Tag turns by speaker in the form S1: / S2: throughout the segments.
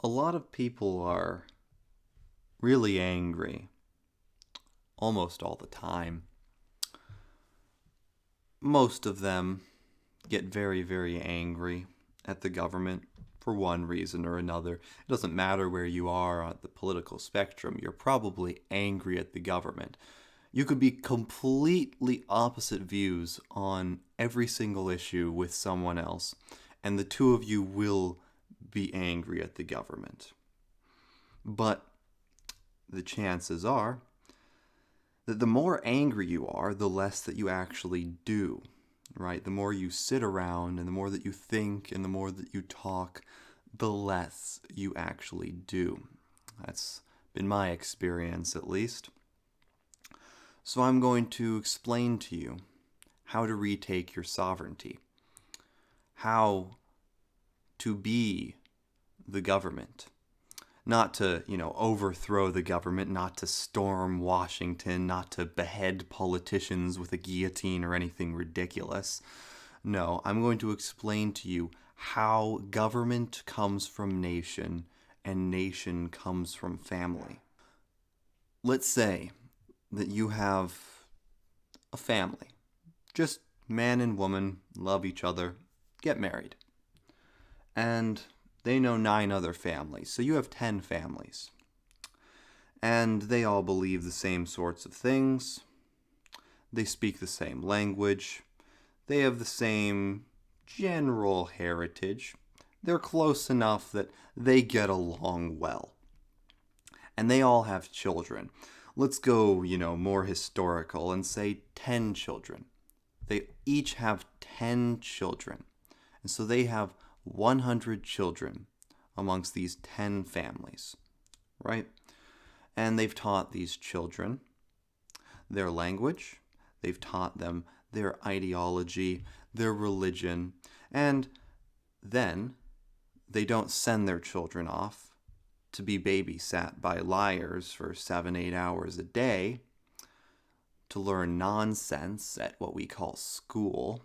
S1: A lot of people are really angry almost all the time. Most of them get very, very angry at the government for one reason or another. It doesn't matter where you are on the political spectrum, you're probably angry at the government. You could be completely opposite views on every single issue with someone else, and the two of you will be angry at the government. But the chances are that the more angry you are, the less that you actually do, right? The more you sit around and the more that you think and the more that you talk, the less you actually do. That's been my experience, at least. So I'm going to explain to you how to retake your sovereignty, how to be the government. Not to, overthrow the government, not to storm Washington, not to behead politicians with a guillotine or anything ridiculous. No, I'm going to explain to you how government comes from nation and nation comes from family. Let's say that you have a family. Just man and woman love each other, get married. And they know 9 other families, so you have 10 families. And they all believe the same sorts of things. They speak the same language. They have the same general heritage. They're close enough that they get along well. And they all have children. Let's go, more historical and say 10 children. They each have 10 children. And so they have 100 children amongst these 10 families, right? And they've taught these children their language, they've taught them their ideology, their religion, and then they don't send their children off to be babysat by liars for 7-8 hours a day to learn nonsense at what we call school.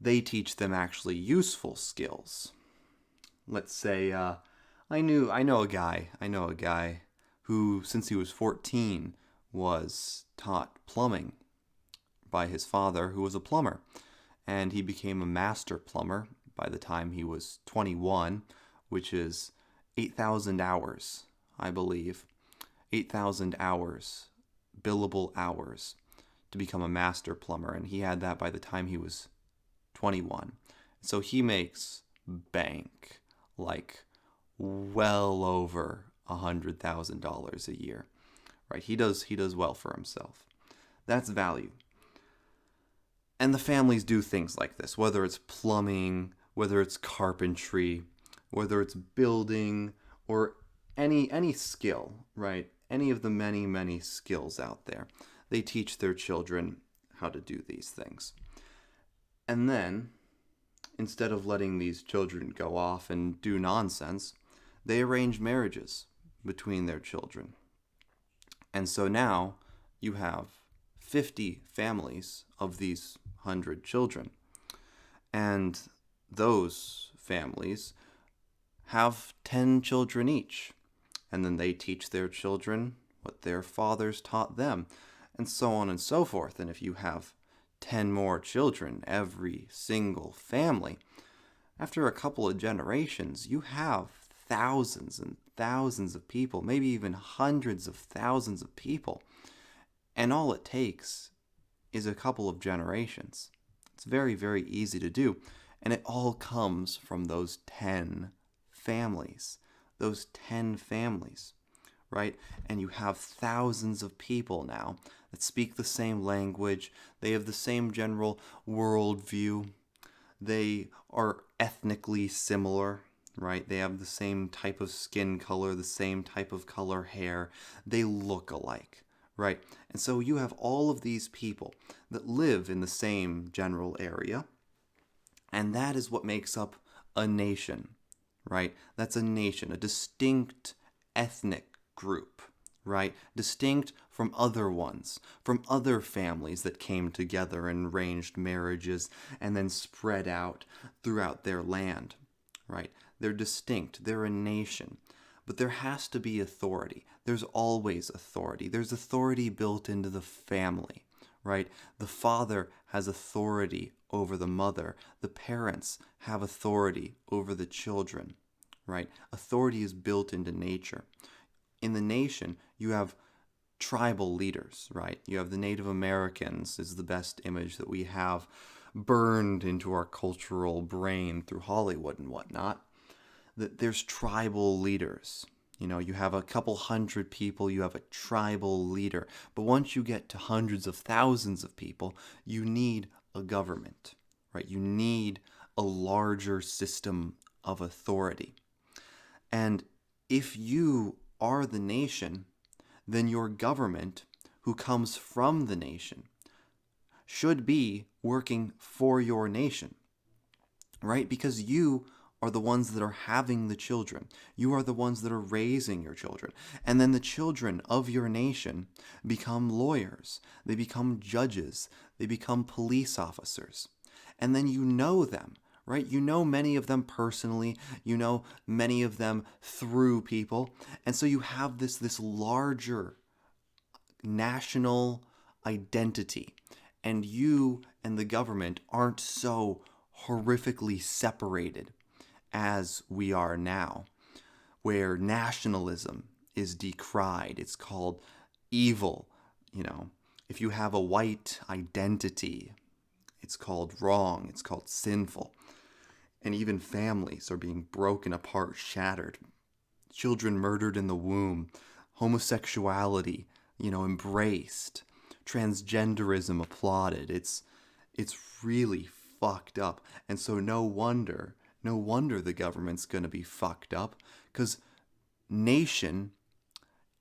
S1: They teach them actually useful skills. Let's say I know a guy who, since he was 14, was taught plumbing by his father, who was a plumber, and he became a master plumber by the time he was 21, which is 8,000 hours, I believe. 8,000 hours, billable hours, to become a master plumber, and he had that by the time he was 21. So he makes bank, like well over $100,000 a year, right? He does well for himself. That's value. And the families do things like this, whether it's plumbing, whether it's carpentry, whether it's building, or any skill, right? Any of the many, many skills out there. They teach their children how to do these things. And then, instead of letting these children go off and do nonsense, they arrange marriages between their children. And so now you have 50 families of these 100 children. And those families have 10 children each. And then they teach their children what their fathers taught them, and so on and so forth. And if you have 10 more children every single family, after a couple of generations, you have thousands and thousands of people, maybe even hundreds of thousands of people. And all it takes is a couple of generations. It's very, very easy to do. And it all comes from those 10 families. Those 10 families, right? And you have thousands of people now that speak the same language. They have the same general worldview. They are ethnically similar, right? They have the same type of skin color, the same type of color hair. They look alike, right? And so you have all of these people that live in the same general area, and that is what makes up a nation, right? That's a nation, a distinct ethnic group, right? Distinct from other ones, from other families that came together and arranged marriages and then spread out throughout their land, right? They're distinct, they're a nation. But there has to be authority. There's always authority. There's authority built into the family, right? The father has authority over the mother. The parents have authority over the children, right? Authority is built into nature. In the nation, you have tribal leaders, right? You have the Native Americans is the best image that we have burned into our cultural brain through Hollywood and whatnot. That there's tribal leaders. You know, you have a couple hundred people, you have a tribal leader. But once you get to hundreds of thousands of people, you need a government, right? You need a larger system of authority. And if you are the nation, then your government, who comes from the nation, should be working for your nation, right? Because you are the ones that are having the children. You are the ones that are raising your children. And then the children of your nation become lawyers. They become judges. They become police officers. And then you know them, right? You know many of them personally. You know many of them through people. And so you have this larger national identity. And you and the government aren't so horrifically separated as we are now, where nationalism is decried. It's called evil. You know, if you have a white identity, it's called wrong. It's called sinful. And even families are being broken apart, shattered. Children murdered in the womb. Homosexuality, embraced. Transgenderism applauded. It's really fucked up. And so no wonder the government's going to be fucked up, because nation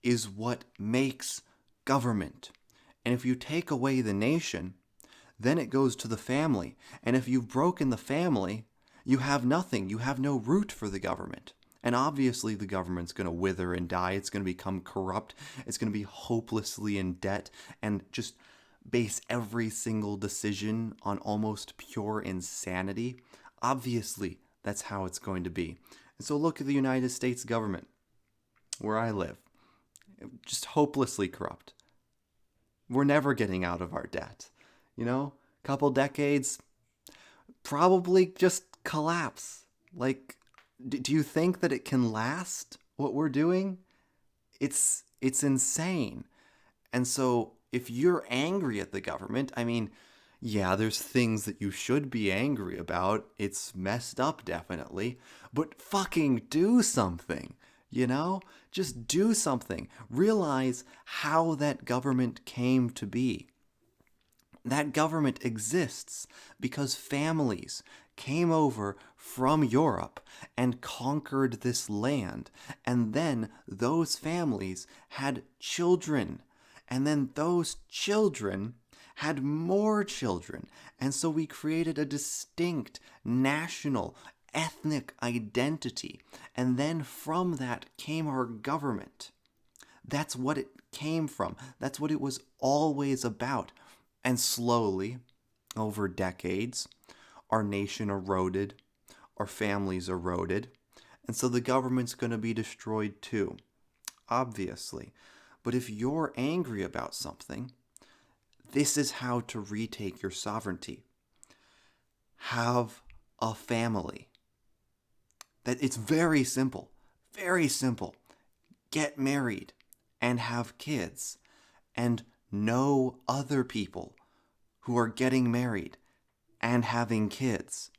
S1: is what makes government. And if you take away the nation, then it goes to the family. And if you've broken the family, you have nothing. You have no root for the government. And obviously the government's going to wither and die. It's going to become corrupt. It's going to be hopelessly in debt and just base every single decision on almost pure insanity. Obviously, that's how it's going to be. And so look at the United States government, where I live. Just hopelessly corrupt. We're never getting out of our debt. Couple decades, probably just collapse. Like, do you think that it can last, what we're doing? It's insane. And so if you're angry at the government, yeah, there's things that you should be angry about. It's messed up, definitely. But fucking do something, Just do something. Realize how that government came to be. That government exists because families came over from Europe and conquered this land. And then those families had children. And then those children had more children. And so we created a distinct national, ethnic identity. And then from that came our government. That's what it came from. That's what it was always about. And slowly, over decades, our nation eroded, our families eroded, and so the government's going to be destroyed too, obviously. But if you're angry about something, this is how to retake your sovereignty. Have a family. It's very simple, very simple. Get married and have kids and know other people who are getting married and having kids.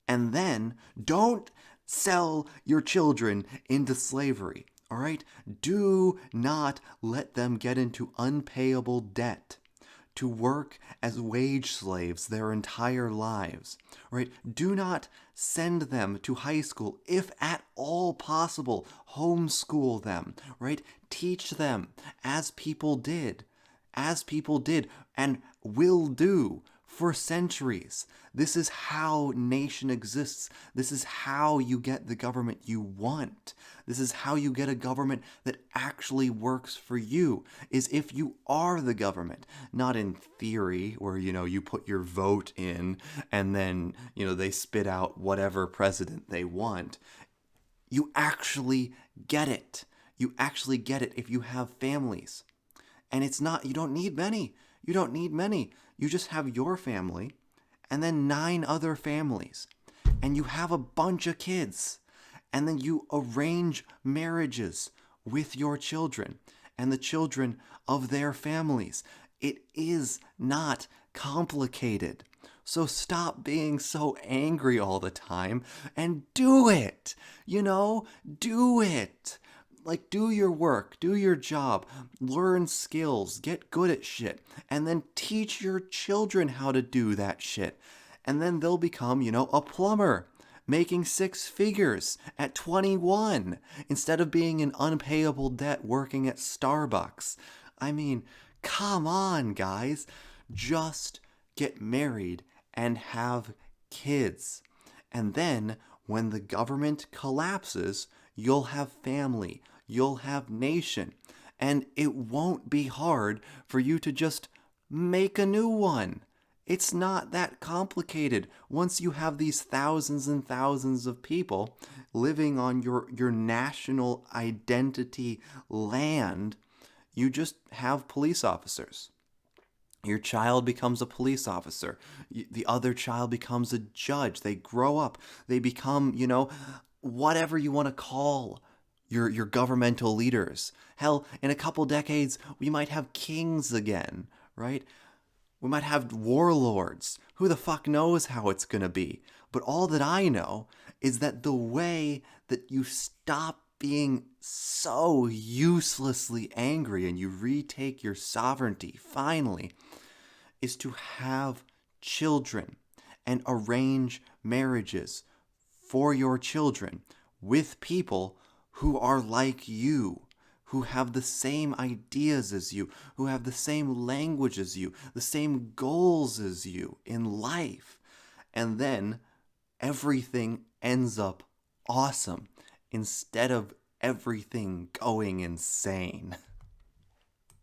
S1: And then don't sell your children into slavery, all right? Do not let them get into unpayable debt to work as wage slaves their entire lives, right? Do not send them to high school if at all possible. Homeschool them, right? Teach them as people did and will do for centuries. This is how nation exists. This is how you get the government you want. This is how you get a government that actually works for you, is if you are the government. Not in theory, where, you put your vote in and then, they spit out whatever president they want. You actually get it. You actually get it if you have families. And you don't need many. You don't need many. You just have your family and then 9 other families. And you have a bunch of kids. And then you arrange marriages with your children and the children of their families. It is not complicated. So stop being so angry all the time and do it. Do it. Like, do your work, do your job, learn skills, get good at shit, and then teach your children how to do that shit. And then they'll become, a plumber, making 6 figures at 21, instead of being in unpayable debt working at Starbucks. I mean, come on, guys. Just get married and have kids. And then, when the government collapses, you'll have family. You'll have nation, and it won't be hard for you to just make a new one. It's not that complicated. Once you have these thousands and thousands of people living on your national identity land, you just have police officers. Your child becomes a police officer. The other child becomes a judge. They grow up. They become, whatever you want to call your governmental leaders. Hell, in a couple decades, we might have kings again, right? We might have warlords. Who the fuck knows how it's going to be? But all that I know is that the way that you stop being so uselessly angry and you retake your sovereignty, finally, is to have children and arrange marriages for your children with people who are like you, who have the same ideas as you, who have the same language as you, the same goals as you in life. And then everything ends up awesome instead of everything going insane.